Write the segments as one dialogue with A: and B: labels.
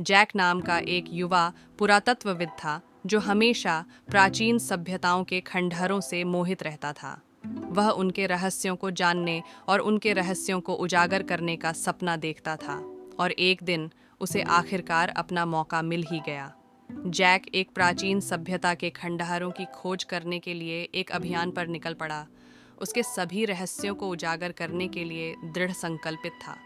A: Jack नाम का एक युवा पुरातत्वविद था जो हमेशा प्राचीन सभ्यताओं के खंडहरों से मोहित रहता था। वह उनके रहस्यों को जानने और उनके रहस्यों को उजागर करने का सपना देखता था, और एक दिन उसे आखिरकार अपना मौका मिल ही गया। जैक एक प्राचीन सभ्यता के खंडहरों की खोज करने के लिए एक अभियान पर निकल पड़ा। उसके सभी रहस्यों को उजागर करने के लिए दृढ़ संकल्पित था।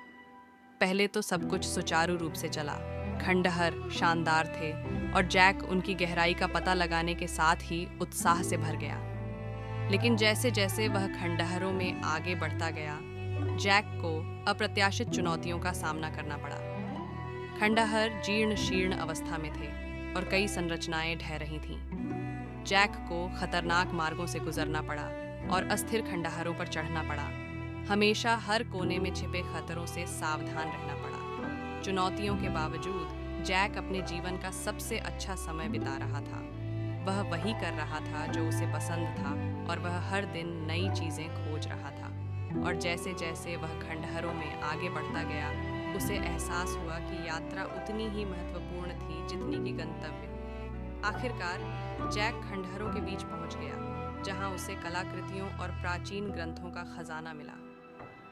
A: पहले तो सब कुछ सुचारू रूप से चला। खंडहर शानदार थे और जैक उनकी गहराई का पता लगाने के साथ ही उत्साह से भर गया। लेकिन जैसे जैसे वह खंडहरों में आगे बढ़ता गया, जैक को अप्रत्याशित चुनौतियों का सामना करना पड़ा। खंडहर जीर्ण शीर्ण अवस्था में थे और कई संरचनाएं ढह रही थीं। जैक को खतरनाक मार्गों से गुजरना पड़ा और अस्थिर खंडहरों पर चढ़ना पड़ा। हमेशा हर कोने में छिपे खतरों से सावधान रहना पड़ा। चुनौतियों के बावजूद जैक अपने जीवन का सबसे अच्छा समय बिता रहा था। वह वही कर रहा था जो उसे पसंद था, और वह हर दिन नई चीजें खोज रहा था। और जैसे जैसे वह खंडहरों में आगे बढ़ता गया, उसे एहसास हुआ कि यात्रा उतनी ही महत्वपूर्ण थी जितनी कि गंतव्य। आखिरकार जैक खंडहरों के बीच पहुंच गया, जहां उसे कलाकृतियों और प्राचीन ग्रंथों का खजाना मिला।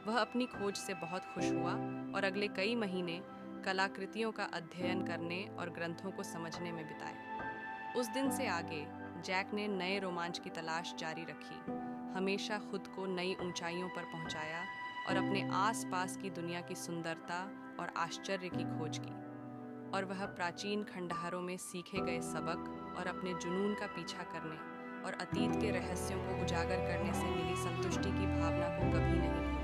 A: वह अपनी खोज से बहुत खुश हुआ और अगले कई महीने कलाकृतियों का अध्ययन करने और ग्रंथों को समझने में बिताए। उस दिन से आगे जैक ने नए रोमांच की तलाश जारी रखी, हमेशा खुद को नई ऊंचाइयों पर पहुंचाया और अपने आसपास की दुनिया की सुंदरता और आश्चर्य की खोज की। और वह प्राचीन खंडहरों में सीखे गए सबक और अपने जुनून का पीछा करने और अतीत के रहस्यों को उजागर करने से मिली संतुष्टि की भावना को कभी नहीं भूला।